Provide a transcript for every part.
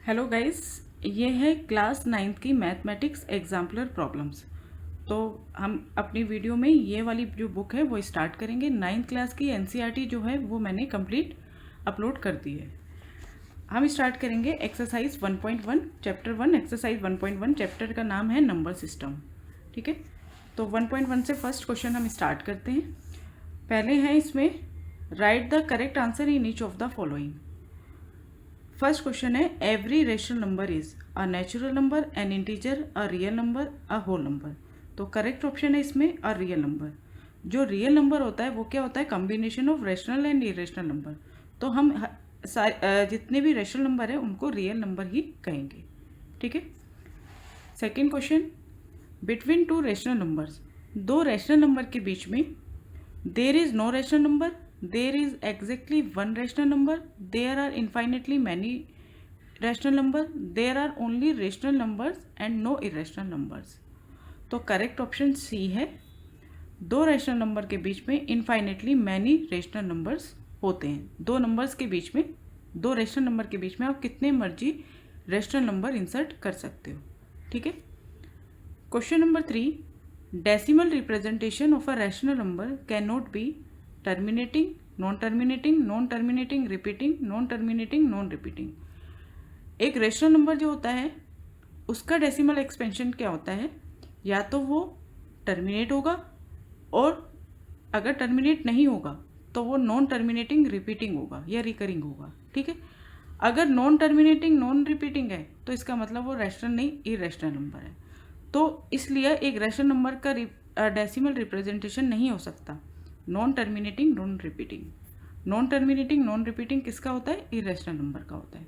Hello guys, ये है class 9th की मैथमेटिक्स एग्जाम्पलर प्रॉब्लम्स। तो हम अपनी वीडियो में ये वाली जो बुक है वो स्टार्ट करेंगे। 9th क्लास की एनसीईआरटी जो है वो मैंने कंप्लीट अपलोड कर दी है। हम स्टार्ट करेंगे एक्सरसाइज 1.1 चैप्टर 1। एक्सरसाइज 1.1 चैप्टर का नाम है नंबर सिस्टम। ठीक है, तो 1.1 से फर्स्ट क्वेश्चन हम स्टार्ट करते हैं। पहले है इसमें right the correct answer in each of the following. First question है every rational number is a natural number, an integer, a real number, a whole number. तो करेक्ट ऑप्शन है इसमें अ रियल नंबर। जो real number होता है वो क्या होता है? Combination of rational and irrational number. तो हम जितने भी रेशनल नंबर है उनको रियल नंबर ही कहेंगे। ठीक है। Second question, between two rational numbers, दो रेशनल नंबर के बीच में there is no rational number, there is exactly one rational number, there are infinitely many rational number, there are only rational numbers and no irrational numbers। तो correct option C है। दो rational number के बीच में infinitely many rational numbers होते हैं। दो numbers के बीच में, दो रेशनल नंबर के बीच में आप कितने मर्जी रेशनल नंबर इंसर्ट कर सकते हो। ठीक है। Question number 3, decimal representation of a rational number can not be terminating, non terminating, non terminating, repeating, non terminating, non repeating. एक रेशनल नंबर जो होता है उसका डेसिमल एक्सपेंशन क्या होता है? या तो वो टर्मिनेट होगा, और अगर टर्मिनेट नहीं होगा तो वो नॉन टर्मिनेटिंग रिपीटिंग होगा या रिकरिंग होगा। ठीक है। अगर नॉन टर्मिनेटिंग नॉन रिपीटिंग है तो इसका मतलब वो रैशनल नहीं, इरेशनल नंबर है। तो इसलिए एक रैशनल नंबर का डेसिमल रिप्रेजेंटेशन नहीं हो सकता। Non terminating non repeating, non terminating non repeating किसका होता है? इरेशनल नंबर का होता है।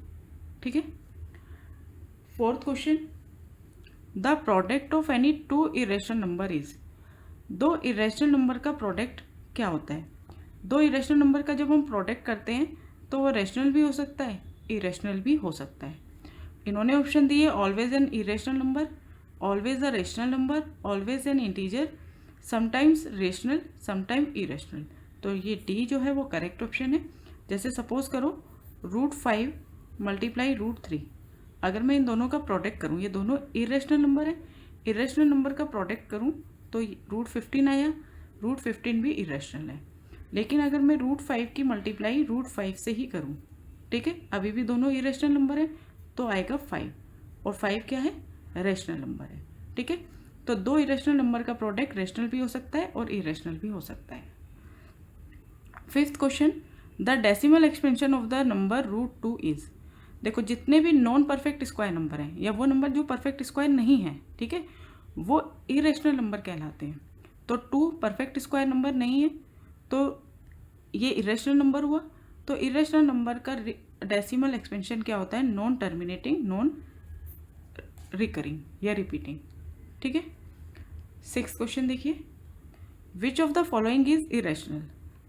ठीक है। Fourth question, the product of any two irrational number is. दो इरेशनल नंबर का प्रोडक्ट क्या होता है? दो इरेशनल नंबर का जब हम प्रोडक्ट करते हैं तो वो रेशनल भी हो सकता है, इरेशनल भी हो सकता है। इन्होंने ऑप्शन दिए always an irrational number, always a rational number, always an integer, sometimes rational, sometime irrational. तो ये डी जो है वो करेक्ट ऑप्शन है। जैसे सपोज करो √5 मल्टीप्लाई √3, अगर मैं इन दोनों का प्रोडक्ट करूँ, ये दोनों इरेशनल नंबर है, इरेशनल नंबर का प्रोडक्ट करूँ तो √15 आया। √15 भी इरेशनल है। लेकिन अगर मैं √5 की मल्टीप्लाई √5 से ही करूँ, ठीक है, अभी भी दोनों इरेशनल नंबर है, तो आएगा 5, और 5 क्या है? रेशनल नंबर है। ठीक है। तो दो इरेशनल नंबर का प्रोडक्ट रेशनल भी हो सकता है और इरेशनल भी हो सकता है। Fifth question, the decimal expansion of the number √2 is. देखो जितने भी नॉन परफेक्ट स्क्वायर नंबर हैं या वो नंबर जो परफेक्ट स्क्वायर नहीं है, ठीक है, वो इरेशनल नंबर कहलाते हैं। तो 2 परफेक्ट स्क्वायर नंबर नहीं है तो ये इरेशनल नंबर हुआ। तो इरेशनल नंबर का डेसिमल एक्सपेंशन क्या होता है? नॉन टर्मिनेटिंग नॉन रिकरिंग या रिपीटिंग। ठीक है। सिक्स्थ क्वेश्चन देखिए, विच of the following is irrational.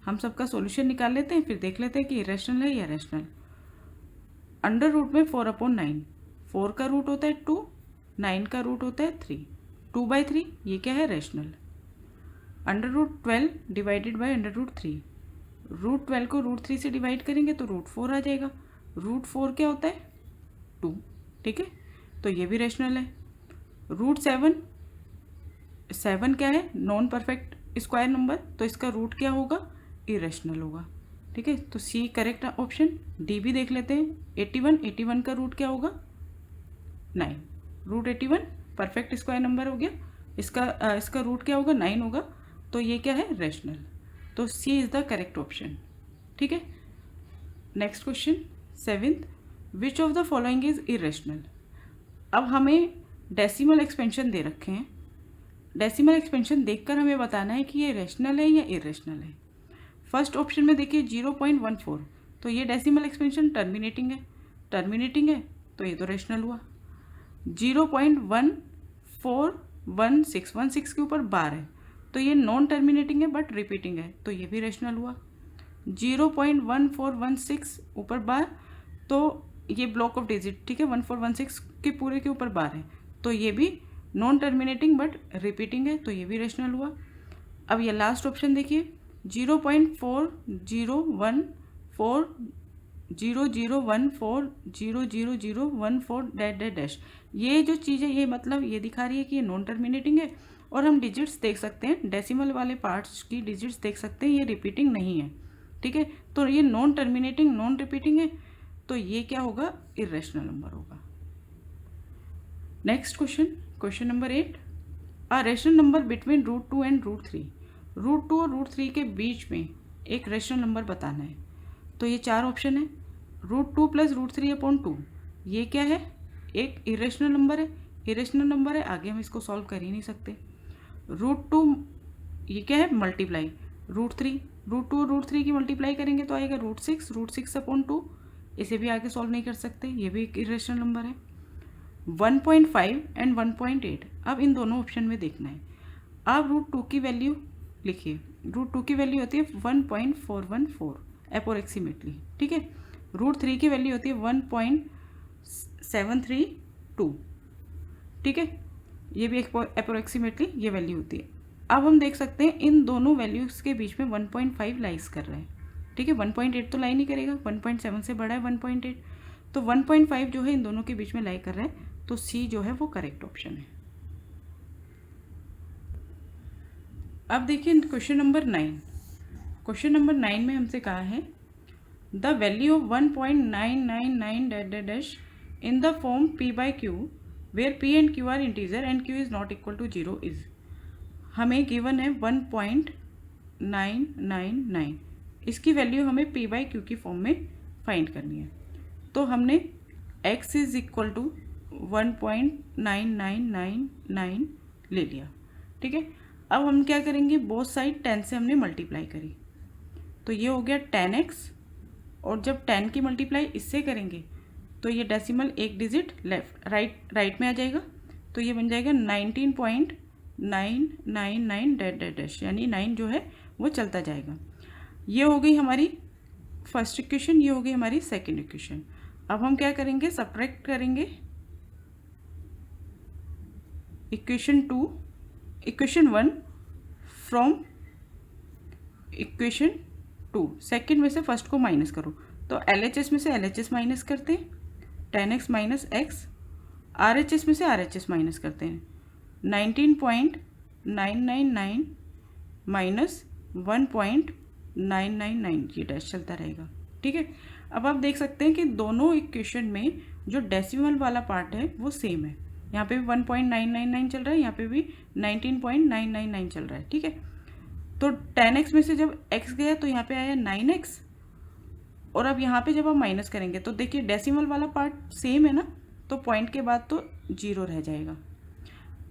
हम सबका सॉल्यूशन निकाल लेते हैं, फिर देख लेते हैं कि इरेशनल है या रेशनल। अंडर रूट में 4/9, 4 का रूट होता है 2, 9 का रूट होता है 3, 2/3, ये क्या है? रेशनल। √12 डिवाइडेड बाई √3, √12 को √3 से डिवाइड करेंगे तो √4 आ जाएगा। √4 क्या होता है? 2। ठीक है, तो ये भी रेशनल है। √7, 7 क्या है? नॉन परफेक्ट स्क्वायर नंबर, तो इसका रूट क्या होगा? इरेशनल होगा। ठीक है, तो सी करेक्ट ऑप्शन। डी भी देख लेते हैं। 81 का रूट क्या होगा? 9। √81 परफेक्ट स्क्वायर नंबर हो गया, इसका रूट क्या होगा? 9 होगा, तो ये क्या है? रेशनल। तो सी इज़ द करेक्ट ऑप्शन। ठीक है। Next question, seventh, which of the following is irrational. अब हमें डेसिमल एक्सपेंशन दे रखे हैं। डेसिमल एक्सपेंशन देखकर हमें बताना है कि ये रेशनल है या इरेशनल है। फर्स्ट ऑप्शन में देखिए 0.14, तो ये डेसिमल एक्सपेंशन टर्मिनेटिंग है, टर्मिनेटिंग है तो ये तो रेशनल हुआ। 0.1416 के ऊपर बार है तो ये नॉन टर्मिनेटिंग है बट रिपीटिंग है, तो ये भी रेशनल हुआ। 0.1416 ऊपर बार, तो ये ब्लॉक ऑफ डिजिट, ठीक है, 1416 के पूरे के ऊपर बार है, तो ये भी नॉन टर्मिनेटिंग बट रिपीटिंग है, तो ये भी रेशनल हुआ। अब ये लास्ट ऑप्शन देखिए 0.4014 001400014 डैश डैश डैश। ये जो चीज़ है ये मतलब ये दिखा रही है कि ये नॉन टर्मिनेटिंग है, और हम डिजिट्स देख सकते हैं, डेसिमल वाले पार्ट्स की डिजिट्स देख सकते हैं, ये रिपीटिंग नहीं है। ठीक है, तो ये नॉन टर्मिनेटिंग नॉन रिपीटिंग है, तो ये क्या होगा, इरेशनल नंबर होगा। Next question, question number 8, a rational number between √2 and √3। √2 और √3 के बीच में एक रेशनल नंबर बताना है। तो ये 4 ऑप्शन है। √2 + √3/2 ये क्या है, एक इरेशनल नंबर है। इरेशनल नंबर है, आगे हम इसको सॉल्व कर ही नहीं सकते। √2 ये क्या है, मल्टीप्लाई √3, √2 और √3 की मल्टीप्लाई करेंगे तो आएगा √6, √6/2। इसे भी आगे सॉल्व नहीं कर सकते, ये भी एक इरेशनल नंबर है। 1.5 एंड 1.8, अब इन दोनों ऑप्शन में देखना है। अब √2 की वैल्यू लिखिए, √2 की वैल्यू होती है 1.414 अप्रोक्सीमेटली। ठीक है, √3 की वैल्यू होती है 1.732। ठीक है, ये भी अप्रोक्सीमेटली ये वैल्यू होती है। अब हम देख सकते हैं इन दोनों वैल्यूज़ के बीच में 1.5 लाइज कर रहा है। ठीक है, 1.8 तो लाई नहीं करेगा, 1.7 से बड़ा है 1.8, तो 1.5 जो है इन दोनों के बीच में लाई कर रहा है, तो सी जो है वो करेक्ट ऑप्शन है। अब देखिए क्वेश्चन नंबर 9। क्वेश्चन नंबर 9 में हमसे कहा है the value of 1.999 dash dash in the form p/q where p and q are integer and q is not equal to 0 is. हमें गिवन है 1.999, इसकी वैल्यू हमें p/q की फॉर्म में फाइंड करनी है। तो हमने x इज़ इक्वल टू 1.9999 ले लिया। ठीक है, अब हम क्या करेंगे, बोथ साइड 10 से हमने मल्टीप्लाई करी, तो ये हो गया 10x, और जब 10 की मल्टीप्लाई इससे करेंगे तो ये डेसिमल एक डिजिट लेफ्ट राइट में आ जाएगा, तो ये बन जाएगा 19.999 डैश डैश डैश, यानी 9 जो है वो चलता जाएगा। ये हो गई हमारी फर्स्ट इक्वेशन, ये हो गई हमारी सेकंड इक्वेशन। अब हम क्या करेंगे, सब्ट्रैक्ट करेंगे इक्वेशन 1 फ्रॉम इक्वेशन 2। सेकेंड में से फर्स्ट को माइनस करो, तो LHS में से LHS माइनस करते हैं 10x माइनस x, RHS में से RHS माइनस करते हैं 19.999 माइनस 1.999, ये डैश चलता रहेगा। ठीक है, अब आप देख सकते हैं कि दोनों इक्वेशन में जो डेसिमल वाला पार्ट है वो सेम है। यहाँ पे भी 1.999 चल रहा है, यहाँ पे भी 19.999 चल रहा है। ठीक है, तो 10x में से जब x गया तो यहाँ पे आया 9x, और अब यहाँ पे जब हम माइनस करेंगे तो देखिए डेसिमल वाला पार्ट सेम है ना, तो पॉइंट के बाद तो 0 रह जाएगा।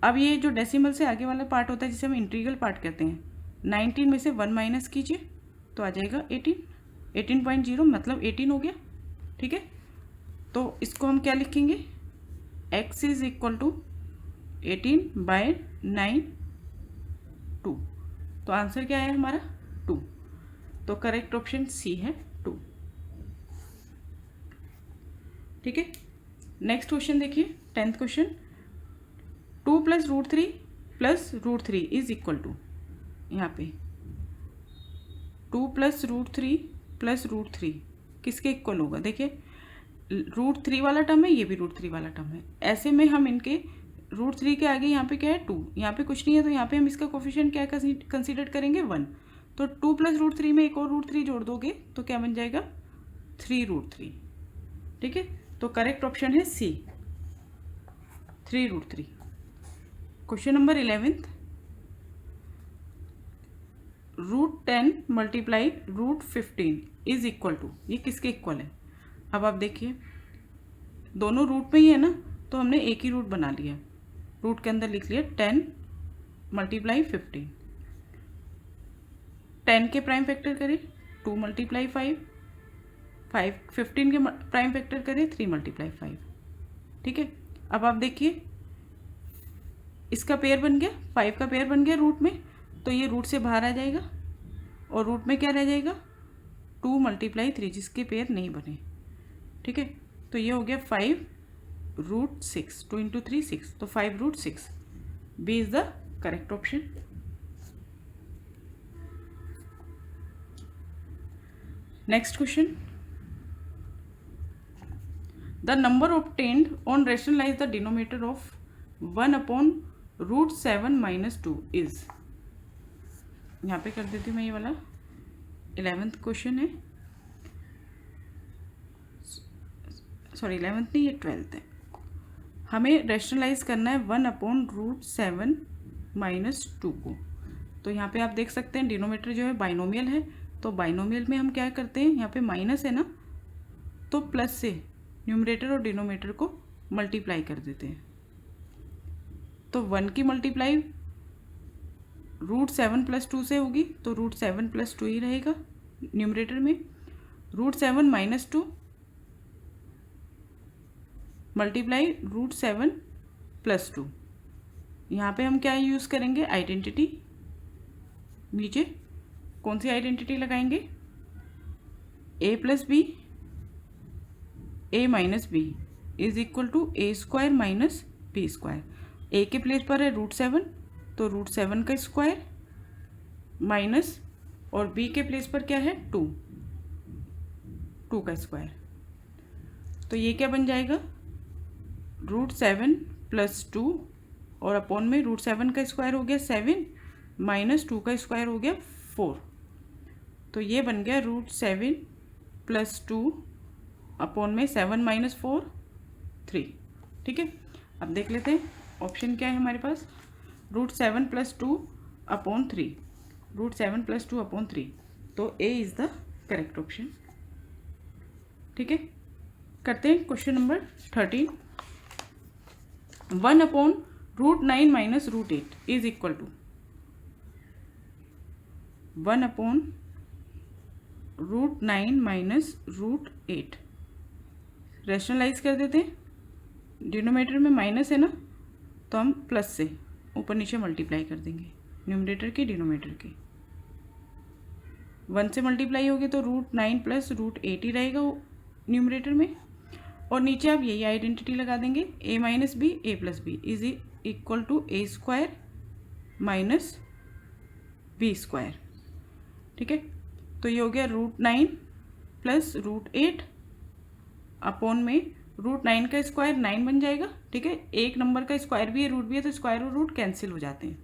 अब ये जो डेसिमल से आगे वाला पार्ट होता है जिसे हम इंटीग्रल पार्ट कहते हैं, 19 में से 1 माइनस कीजिए तो आ जाएगा 18.0, मतलब 18 हो गया। ठीक है, तो इसको हम क्या लिखेंगे, x इज इक्वल टू 18/9 2, तो आंसर क्या है हमारा 2, तो करेक्ट ऑप्शन सी है 2। ठीक है, नेक्स्ट क्वेश्चन देखिए 10th question, 2 + √3 + √3 is equal to, यहाँ पे 2 + √3 + √3 किसके इक्वल होगा, देखिए √3 वाला टर्म है, ये भी √3 वाला टर्म है, ऐसे में हम इनके √3 के आगे यहाँ पे क्या है 2, यहाँ पे कुछ नहीं है, तो यहाँ पे हम इसका कोफिशिएंट क्या कंसीडर करेंगे 1, तो 2 + √3 में एक और √3 जोड़ दोगे तो क्या बन जाएगा 3√3। ठीक है, तो करेक्ट ऑप्शन है C 3√3। Question number 11th, √10 × √15 is equal to, ये किसके इक्वल है। अब आप देखिए दोनों रूट में ही है ना, तो हमने एक ही रूट बना लिया, रूट के अंदर लिख लिया 10 × 15, 10 के प्राइम फैक्टर करें 2 × 5, 15 के प्राइम फैक्टर करें 3 × 5। ठीक है, अब आप देखिए इसका पेयर बन गया, 5 का पेयर बन गया रूट में, तो ये रूट से बाहर आ जाएगा और रूट में क्या रह जाएगा 2 × 3, जिसके पेयर नहीं बने। ठीक है, तो ये हो गया 5√6, 2 × 3 6, तो 5√6, B is the correct option. Next question the number obtained on rationalise the denominator of 1/√7 - 2 is, यहाँ पे कर देती हूँ मैं ये वाला 11th क्वेश्चन है, सॉरी 11th नहीं, ये 12th है। हमें रैशनलाइज करना है 1/√7 - 2 को। तो यहाँ पे आप देख सकते हैं डिनोमिनेटर जो है बाइनोमियल है, तो बाइनोमियल में हम क्या करते हैं, यहाँ पे माइनस है ना, तो प्लस से न्यूमरेटर और डिनोमिनेटर को मल्टीप्लाई कर देते हैं। तो 1 की मल्टीप्लाई √7 + 2 से होगी, तो √7 + 2 ही रहेगा न्यूमरेटर में। √7 - 2 मल्टीप्लाई √7 + 2। यहाँ पे हम क्या यूज़ करेंगे, आइडेंटिटी। नीचे कौन सी आइडेंटिटी लगाएंगे, a + b a - b is equal to a² - b²। a के प्लेस पर है √7, तो √7 का स्क्वायर माइनस, और b के प्लेस पर क्या है 2 का स्क्वायर। तो ये क्या बन जाएगा, √7 + 2 और अपॉन में √7 का स्क्वायर हो गया 7 - 2 का स्क्वायर हो गया 4। तो ये बन गया √7 + 2 अपॉन में 7 - 4 3। ठीक है, अब देख लेते हैं ऑप्शन क्या है हमारे पास, √7 + 2 अपॉन 3, √7 + 2 अपॉन 3। तो A is the correct option. ठीक है, करते हैं question number 13। 1/√9 - √8 is equal to 1/√9 - √8। Rationalise कर देते हैं, डिनोमिनेटर में माइनस है ना, तो हम प्लस से ऊपर नीचे मल्टीप्लाई कर देंगे, न्यूमरेटर की डिनोमिनेटर की। 1 से मल्टीप्लाई होगी तो √9 + √8 ही रहेगा न्यूमरेटर में, और नीचे आप यही आइडेंटिटी लगा देंगे, a - b a + b is equal to a² - b²। ठीक है, तो ये हो गया √9 + √8 अपॉन में √9 का स्क्वायर 9 बन जाएगा। ठीक है, एक नंबर का स्क्वायर भी है, रूट भी है, तो स्क्वायर और रूट कैंसिल हो जाते हैं।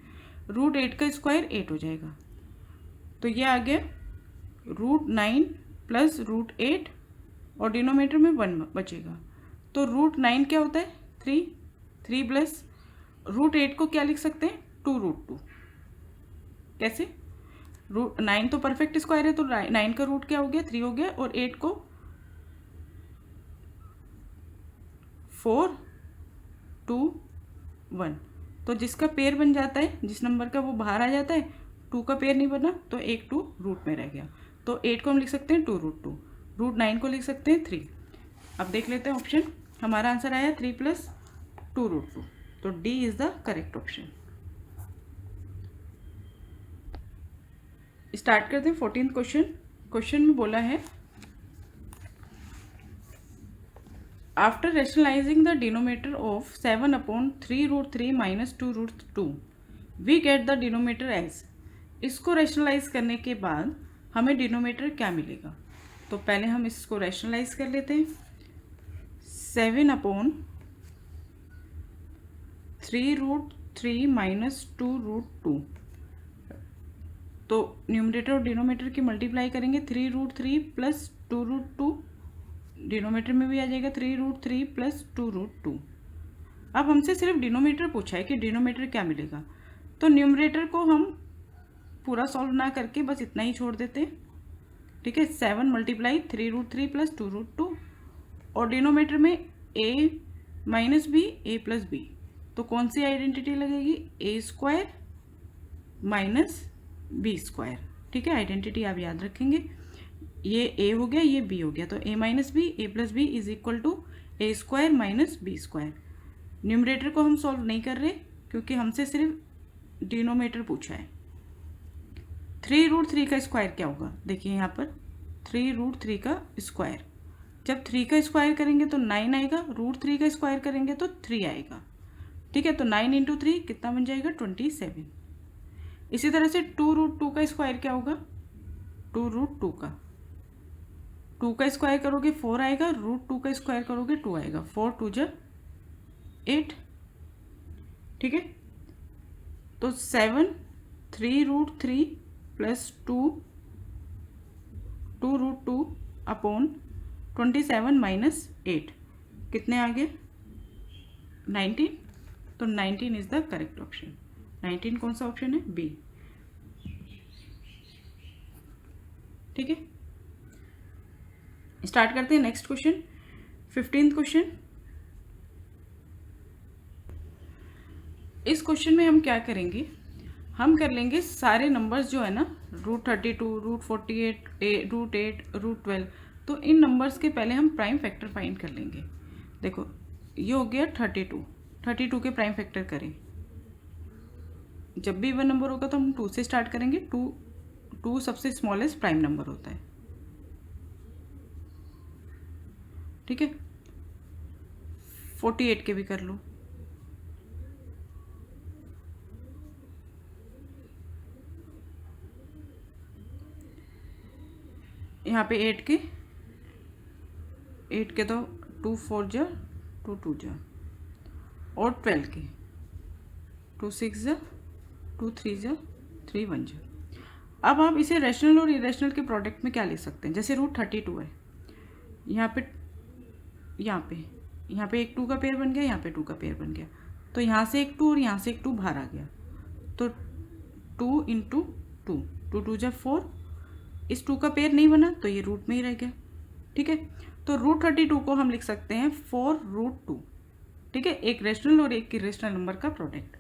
√8 का स्क्वायर 8 हो जाएगा, तो ये आ गया √9 + √8 और डिनोमिनेटर में 1 बचेगा। तो √9 क्या होता है 3 प्लस √8 को क्या लिख सकते हैं 2√2। कैसे, √9 तो परफेक्ट स्क्वायर है, तो 9 का रूट क्या हो गया 3 हो गया, और 8 को 4 2 1, तो जिसका पेयर बन जाता है, जिस नंबर का वो बाहर आ जाता है, 2 का पेयर नहीं बना, तो एक 2 रूट में रह गया। तो 8 को हम लिख सकते हैं 2√2, √9 को लिख सकते हैं 3। अब देख लेते हैं ऑप्शन, हमारा आंसर आया 3 + 2√2, तो D is the correct option. Start करते हैं 14th क्वेश्चन। क्वेश्चन में बोला है, after rationalising the denominator of 7/3√3 - 2√2 we get the denominator as. इसको रैशनलाइज करने के बाद हमें डिनोमिनेटर क्या मिलेगा, तो पहले हम इसको रैशनलाइज कर लेते हैं। 7/3√3 - 2√2, तो न्यूमरेटर और डिनोमिनेटर की मल्टीप्लाई करेंगे, 3√3 + 2√2, डिनोमिनेटर में भी आ जाएगा 3√3 + 2√2। अब हमसे सिर्फ डिनोमिनेटर पूछा है कि डिनोमिनेटर क्या मिलेगा, तो न्यूमरेटर को हम पूरा सॉल्व ना करके बस इतना ही छोड़ देते हैं। ठीक है, 7 × 3√3 + 2√2, और डिनोमिनेटर में a - b a + b, तो कौन सी आइडेंटिटी लगेगी, a² - b²। ठीक है, आइडेंटिटी आप याद रखेंगे, ये a हो गया, ये b हो गया, तो a - b a + b is equal to a² - b²। Numerator को हम सॉल्व नहीं कर रहे क्योंकि हमसे सिर्फ डिनोमिनेटर पूछा है। 3√3 का स्क्वायर क्या होगा, देखिए यहाँ पर 3√3 का स्क्वायर, जब 3 का स्क्वायर करेंगे तो 9 आएगा, √3 का स्क्वायर करेंगे तो 3 आएगा। ठीक है, तो 9 × 3 कितना बन जाएगा 27। इसी तरह से 2√2 का स्क्वायर क्या होगा, 2√2 का 2 का स्क्वायर करोगे 4 आएगा, √2 का स्क्वायर करोगे 2 आएगा, 4 2 जा 8। ठीक है, तो 7 3√3 प्लस 2 2√2 अपॉन 27 माइनस 8 कितने आ गए 19। तो 19 इज द करेक्ट ऑप्शन। 19 कौन सा ऑप्शन है? बी। ठीक है, स्टार्ट करते हैं नेक्स्ट क्वेश्चन। 15th question. इस क्वेश्चन में हम क्या करेंगे, हम कर लेंगे सारे नंबर्स जो है ना √32 √48 √8 √12, तो इन नंबर्स के पहले हम प्राइम फैक्टर फाइंड कर लेंगे। देखो ये हो गया 32 के प्राइम फैक्टर करें। जब भी इवन नंबर होगा तो हम 2 से स्टार्ट करेंगे। 2 सबसे स्मॉलेस्ट प्राइम नंबर होता है। ठीक है, 48 के भी कर लो। यहाँ पे 8 के तो 2 4 जा 2 2 जा, और 12 के 2 6 जा 2 3 जा 3 1 जा। अब आप इसे रैशनल और इरेशनल के प्रोडक्ट में क्या ले सकते हैं, जैसे √32 है, यहाँ पे एक 2 का पेयर बन गया, यहाँ पे 2 का पेयर बन गया, तो यहाँ से एक 2 और यहाँ से एक 2 बाहर आ गया, तो 2 × 2 2 2 जा 4, इस 2 का पेयर नहीं बना तो ये रूट में ही रह गया। ठीक है, तो √32 को हम लिख सकते हैं 4√2। ठीक है, एक रैशनल और एक इरेशनल नंबर का प्रोडक्ट,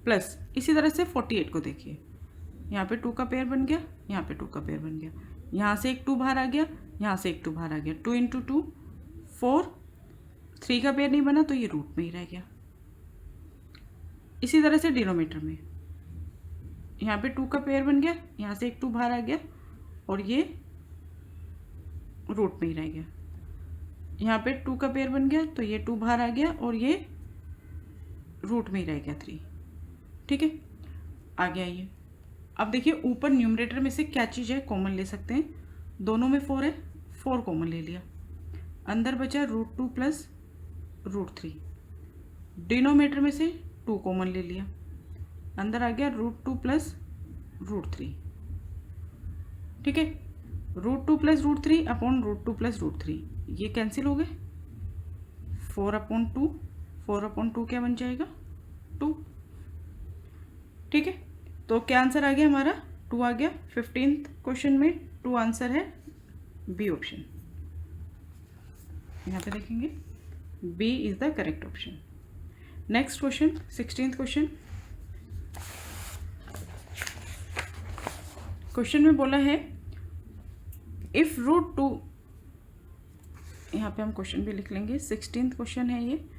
प्लस इसी तरह से 48 को देखिए, यहाँ पे 2 का पेयर बन गया, यहाँ पे 2 का पेयर बन गया, यहाँ से एक 2 बाहर आ गया, यहाँ से एक 2 बाहर आ गया, 2 × 2 4, 3 का पेयर नहीं बना तो ये रूट में ही रह गया। इसी तरह से डिनोमीटर में यहाँ पे 2 का पेयर बन गया, यहाँ से एक 2 बाहर आ गया और ये रूट में ही रह गया। यहाँ पे 2 का पेयर बन गया तो ये 2 बाहर आ गया और ये रूट में ही रह गया 3। ठीक है, आ गया ये। अब देखिए ऊपर न्यूमरेटर में से क्या चीज़ है कॉमन ले सकते हैं, दोनों में 4 है, 4 कॉमन ले लिया, अंदर बचा √2 प्लस √3, डिनोमीटर में से 2 कॉमन ले लिया, अंदर आ गया √2 प्लस √3। ठीक है, √2 प्लस √3 अपॉन √2 प्लस √3 ये कैंसिल हो गए, 4/2, 4/2 क्या बन जाएगा 2। ठीक है, तो क्या आंसर आ गया हमारा 2 आ गया। 15th क्वेश्चन में 2 आंसर है, बी ऑप्शन। यहाँ पे देखेंगे B is the correct option. Next question 16th question. Question में बोला है इफ √2, यहाँ पे हम क्वेश्चन भी लिख लेंगे, 16th क्वेश्चन है ये,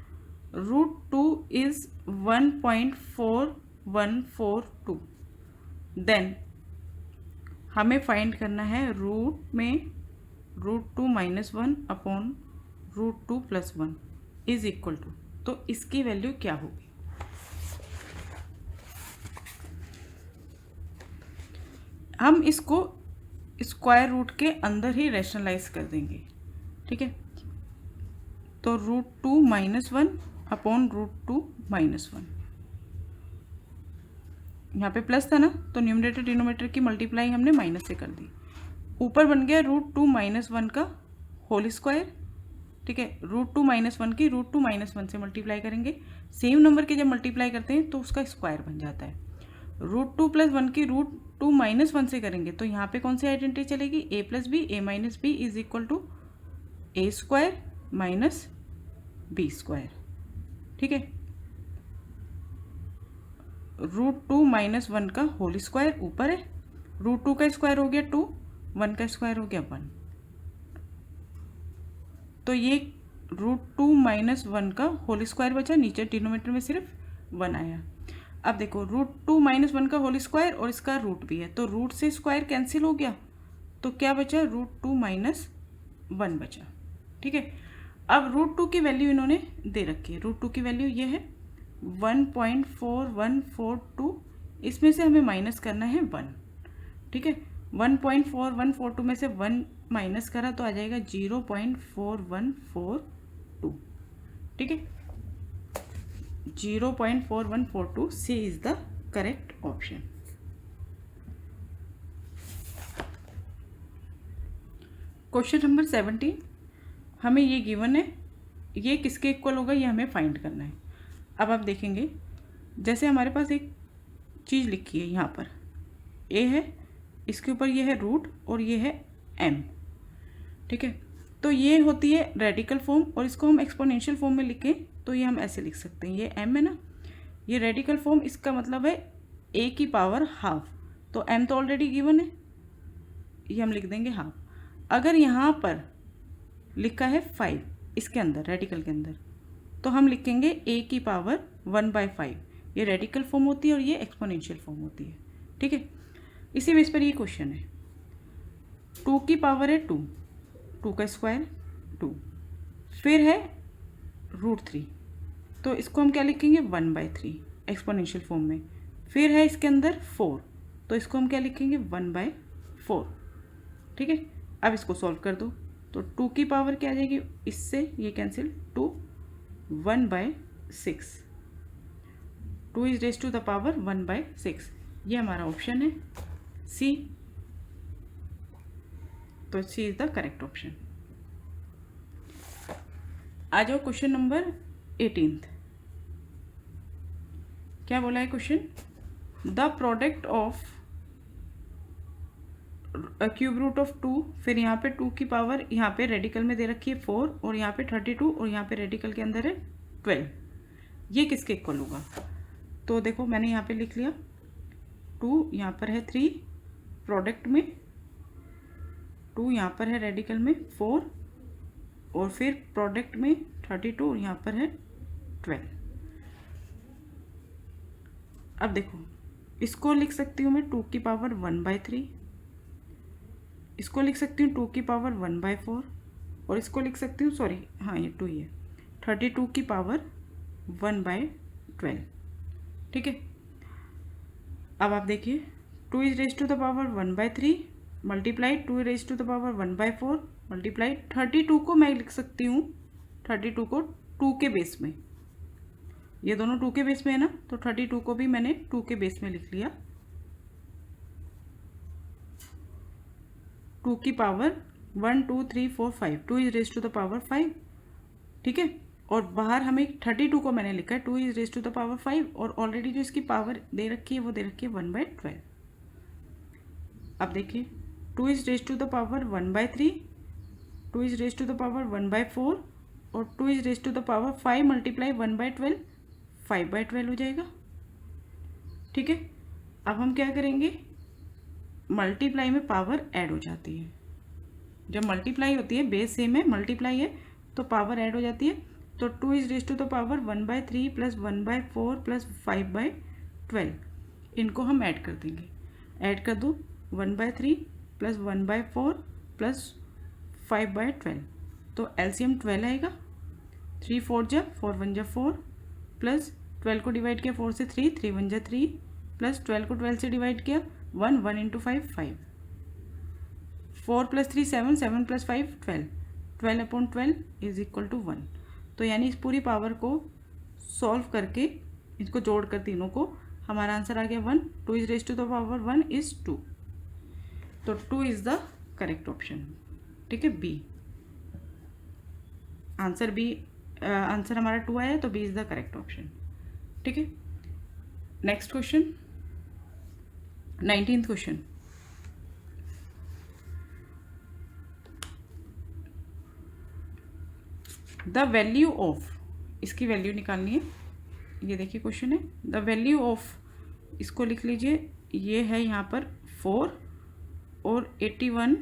√2 इज 1.4142, देन हमें फाइंड करना है रूट में √2 - 1 अपॉन √2 + 1 इज इक्वल टू, तो इसकी वैल्यू क्या होगी। हम इसको स्क्वायर रूट के अंदर ही रैशनलाइज कर देंगे। ठीक है, तो √2 - 1 अपॉन √2 - 1, यहाँ पे प्लस था ना तो न्यूमरेटर डिनोमिनेटर की मल्टीप्लाई हमने माइनस से कर दी, ऊपर बन गया √2 - 1 का होल स्क्वायर। ठीक है, √2 - 1 की √2 - 1 से मल्टीप्लाई करेंगे, सेम नंबर के जब मल्टीप्लाई करते हैं तो उसका स्क्वायर बन जाता है। √2 + 1 की √2 - 1 से करेंगे तो यहाँ पे कौन सी आइडेंटिटी चलेगी, a + b, a - b is equal to a² - b²। ठीक है, √2 - 1 का होल स्क्वायर ऊपर है, √2 का स्क्वायर हो गया 2, 1 का स्क्वायर हो गया 1, तो ये √2 - 1 का होल स्क्वायर बचा, नीचे डिनोमिनेटर में सिर्फ 1 आया। अब देखो √2 - 1 का होल स्क्वायर और इसका रूट भी है, तो रूट से स्क्वायर कैंसिल हो गया, तो क्या बचा √2 - 1 बचा। ठीक है, अब √2 की वैल्यू इन्होंने दे रखी है, √2 की वैल्यू ये है 1.4142, इसमें से हमें माइनस करना है 1। ठीक है, 1.4142 में से 1 माइनस करा तो आ जाएगा 0.4142। ठीक है, 0.4142 C is the correct option. Question number 17, हमें ये गिवन है, ये किसके इक्वल होगा ये हमें फाइंड करना है। अब आप देखेंगे जैसे हमारे पास एक चीज़ लिखी है यहाँ पर a है, इसके ऊपर ये है रूट और ये है m। ठीक है, तो ये होती है रेडिकल फॉर्म और इसको हम एक्सपोनेंशियल फॉर्म में लिखें तो ये हम ऐसे लिख सकते हैं, ये m है ना, ये रेडिकल फॉर्म, इसका मतलब है a की पावर हाफ, तो m तो ऑलरेडी गिवन है, ये हम लिख देंगे हाफ। अगर यहाँ पर लिखा है 5 इसके अंदर रेडिकल के अंदर, तो हम लिखेंगे a की पावर 1/5, ये रेडिकल फॉर्म होती है और ये एक्सपोनेंशियल फॉर्म होती है। ठीक है, इसी बेस पर ये क्वेश्चन है। 2 की पावर है 2, 2 का स्क्वायर 2, फिर है √3, तो इसको हम क्या लिखेंगे 1/3 एक्सपोनेंशियल फॉर्म में। फिर है इसके अंदर 4, तो इसको हम क्या लिखेंगे 1/4। ठीक है, अब इसको सॉल्व कर दो तो 2 की पावर क्या आ जाएगी, इससे ये cancel, 2 1/6, 2 is raise to the power 1/6, ये हमारा ऑप्शन है सी। तो C is the correct option. आ जाओ क्वेश्चन नंबर 18। क्या बोला है question, the product of cube root of 2, फिर यहाँ पे 2 की पावर यहाँ पे रेडिकल में दे रखी है 4 और यहाँ पे 32 और यहाँ पे रेडिकल के अंदर है 12, ये किसके इक्वल होगा। तो देखो मैंने यहाँ पे लिख लिया 2, यहाँ पर है 3 प्रोडक्ट में, 2 यहाँ पर है रेडिकल में 4 और फिर प्रोडक्ट में 32 और यहाँ पर है 12। अब देखो इसको लिख सकती हूँ मैं 2 की पावर 1/3, इसको लिख सकती हूँ 2 की पावर 1/4 और इसको लिख सकती हूँ, सॉरी हाँ ये 2 ही है, 32 की पावर 1/12। ठीक है, अब आप देखिए 2 is raise to the power 1/3 multiply 2 raise to the power 1/4 multiply 32 को मैं लिख सकती हूँ, 32 को 2 के बेस में, ये दोनों 2 के बेस में है ना, तो 32 को भी मैंने 2 के बेस में लिख लिया, 2 की power 1 2 3 4 5, 2 is raise to the power 5। ठीक है, और बाहर हमें 32 को मैंने लिखा है 2 is raise to the power 5 और ऑलरेडी जो इसकी पावर दे रखी है वो दे रखी है 1/12। अब देखिए 2 is raise to the power 1/3, 2 is raise to the power 1/4 और 2 is raise to the power 5 multiply 1/12, 5/12 हो जाएगा। ठीक है, अब हम क्या करेंगे, मल्टीप्लाई में पावर ऐड हो जाती है, जब मल्टीप्लाई होती है बेस सेम है, मल्टीप्लाई है तो पावर ऐड हो जाती है, तो 2 is raise to the power 1/3 plus 1/4 plus 5/12, इनको हम ऐड कर देंगे, ऐड कर दो 1/3 प्लस 1/4 प्लस 5/12, तो एलसीएम 12 आएगा, 3 4 जा 4 1 जा 4 प्लस 12 को डिवाइड किया 4 से 3 3 1 जा 3 प्लस 12 को 12 से डिवाइड किया 1 1 into 5 5, 4 plus 3 7 7 plus 5 12, 12/12 is equal to 1। तो यानी इस पूरी पावर को सॉल्व करके इसको जोड़कर तीनों को हमारा आंसर आ गया 1, 2 is raise to the power 1 is 2, तो 2 इज द करेक्ट ऑप्शन। ठीक है, बी आंसर, बी आंसर हमारा 2 आया, तो B is the correct option. ठीक है, next question 19th question, the value of, इसकी वैल्यू निकालनी है, ये देखिए क्वेश्चन है, द वैल्यू ऑफ, इसको लिख लीजिए, ये है यहाँ पर 4 और 81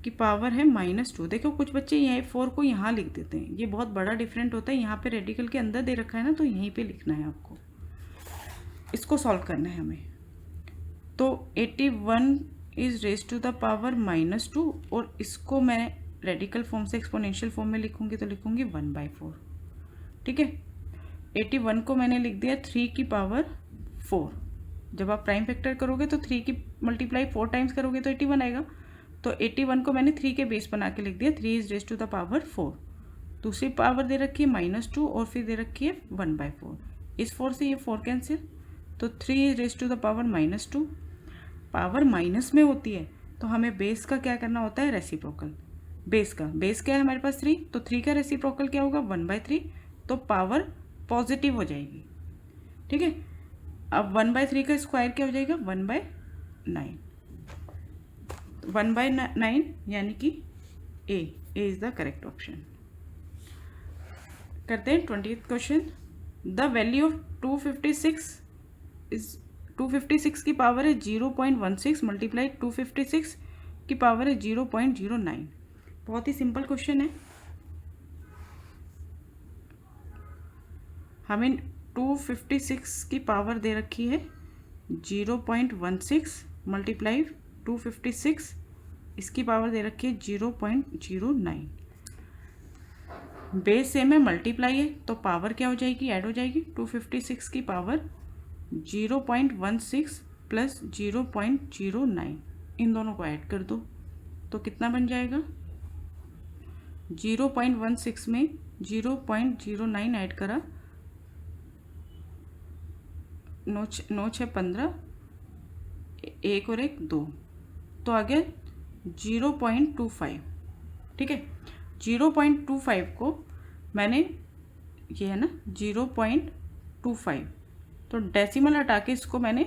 की पावर है -2। देखो कुछ बच्चे यहाँ 4 को यहाँ लिख देते हैं, ये बहुत बड़ा डिफरेंट होता है, यहाँ पे रेडिकल के अंदर दे रखा है ना, तो यहीं पे लिखना है आपको, इसको सॉल्व करना है हमें। तो 81 is raise to the power -2 और इसको मैं रेडिकल फॉर्म से एक्सपोनेंशियल फॉर्म में लिखूंगी तो लिखूंगी 1/4। ठीक है, 81 को मैंने लिख दिया 3 की पावर 4 जब आप प्राइम फैक्टर करोगे तो 3 की मल्टीप्लाई 4 टाइम्स करोगे तो 81 आएगा। तो 81 को मैंने 3 के बेस बना के लिख दिया, 3 is raise to the power 4। दूसरी पावर दे रखी है -2 और फिर दे रखी है 1/4। इस 4 से ये 4 कैंसिल, तो 3 is raise to the power -2। Power minus में होती है तो हमें बेस का क्या करना होता है, रेसिप्रोकल। बेस क्या है हमारे पास 3, तो 3 का रेसिप्रोकल क्या होगा 1/3, तो पावर पॉजिटिव हो जाएगी। ठीक है, अब 1/3 का स्क्वायर क्या हो जाएगा 1/9। 1/9 यानी कि ए इज द करेक्ट ऑप्शन। करते हैं 20th question. The value of 256 की पावर है 0.16 मल्टीप्लाई 256 की पावर है 0.09। बहुत ही सिंपल क्वेश्चन है। हमें 256 की पावर दे रखी है 0.16 मल्टीप्लाई 256, इसकी पावर दे रखी है 0.09। बेस सेम है, मल्टीप्लाई है, तो पावर क्या हो जाएगी, ऐड हो जाएगी। 256 की पावर 0.16 प्लस 0.09, इन दोनों को ऐड कर दो तो कितना बन जाएगा, 0.16 में 0.09 ऐड करा, 9 6 15, 1 और 1 2, तो आ गया 0.25। ठीक है, 0.25 को मैंने, ये है ना 0.25, तो डेसिमल हटा के इसको मैंने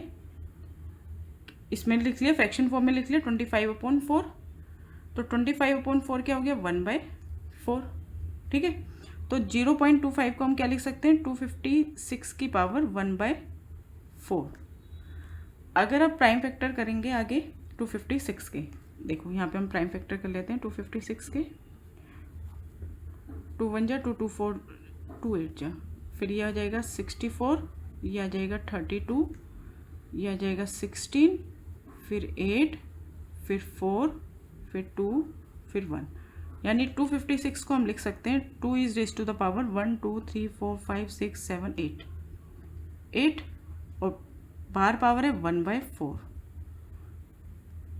इसमें लिख लिया, फ्रैक्शन फॉर्म में लिख लिया 25/4। तो 25/4 क्या हो गया 1/4। ठीक है, तो 0.25 को हम क्या लिख सकते हैं, 256 की पावर 1/4। अगर आप प्राइम फैक्टर करेंगे आगे 256 के, देखो यहाँ पे हम प्राइम फैक्टर कर लेते हैं 256 के। 2 1 जा 2 2 4 2 8 जा, फिर ये आ जाएगा 64, ये आ जाएगा 32, ये आ जाएगा 16, फिर 8, फिर 4, फिर 2, फिर 1, यानी 256 को हम लिख सकते हैं 2 is raise to the power 1 2 3 4 5 6 7 8 और बाहर पावर है 1/4।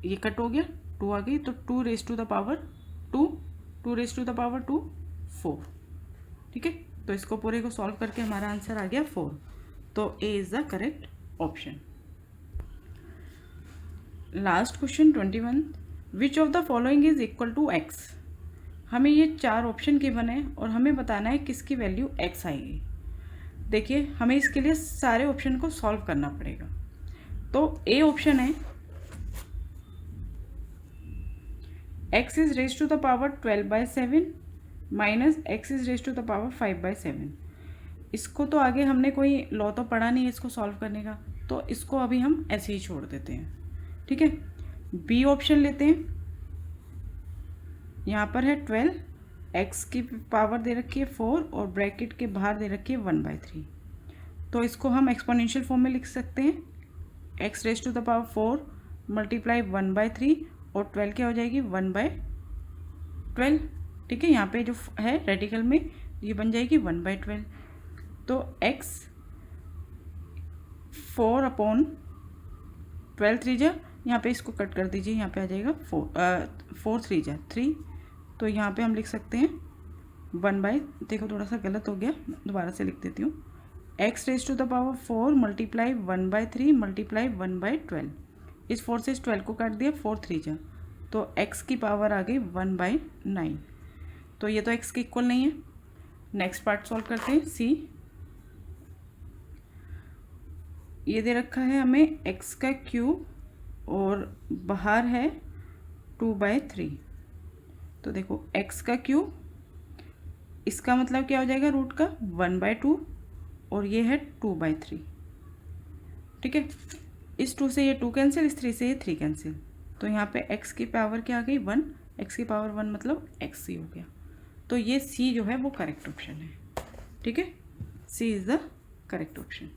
ये कट हो गया, 2 आ गई, तो 2 raise to the power 2 raise to the power 2 4। ठीक है, तो इसको पूरे को सॉल्व करके हमारा आंसर आ गया 4। तो A is the correct option. Last question 21, which of the following is equal to X. हमें ये 4 ऑप्शन गिवन है और हमें बताना है किसकी वैल्यू एक्स आएगी। देखिए, हमें इसके लिए सारे ऑप्शन को सॉल्व करना पड़ेगा। तो ए ऑप्शन है x is raise to the power 12/7 minus x is raise to the power 5/7। इसको तो आगे हमने कोई लॉ तो पढ़ा नहीं है इसको सॉल्व करने का, तो इसको अभी हम ऐसे ही छोड़ देते हैं। ठीक है, बी ऑप्शन लेते हैं। यहाँ पर है 12, x की पावर दे रखी है 4 और ब्रैकेट के बाहर दे रखी है 1/3। तो इसको हम एक्सपोनेंशियल फॉर्म में लिख सकते हैं, x raise to the power 4 multiply 1/3 और 12 क्या हो जाएगी 1/12। ठीक है, यहाँ पे जो है रेडिकल में ये बन जाएगी 1/12। तो x 4/12 3 जा, यहाँ पे इसको कट कर दीजिए, यहाँ पे आ जाएगा 4 3 जा 3। तो यहाँ पे हम लिख सकते हैं 1/, देखो थोड़ा सा गलत हो गया, दोबारा से लिख देती हूँ, x raise to the power 4 multiply 1/3 multiply 1/12। इस 4 से इस 12 को काट दिया, 4 3 जा, तो x की पावर आ गई 1/9। तो ये तो x के इक्वल नहीं है। नेक्स्ट पार्ट सॉल्व करते हैं, सी। ये दे रखा है हमें x का क्यूब और बाहर है 2/3। तो देखो x का क्यूब, इसका मतलब क्या हो जाएगा रूट का 1/2 और ये है 2/3। ठीक है, इस 2 से ये 2 कैंसिल, इस 3 से ये 3 कैंसिल, तो यहाँ पे x की पावर क्या आ गई 1, x की पावर 1 मतलब x ही हो गया। तो ये c जो है वो करेक्ट ऑप्शन है। ठीक है, c is the correct option.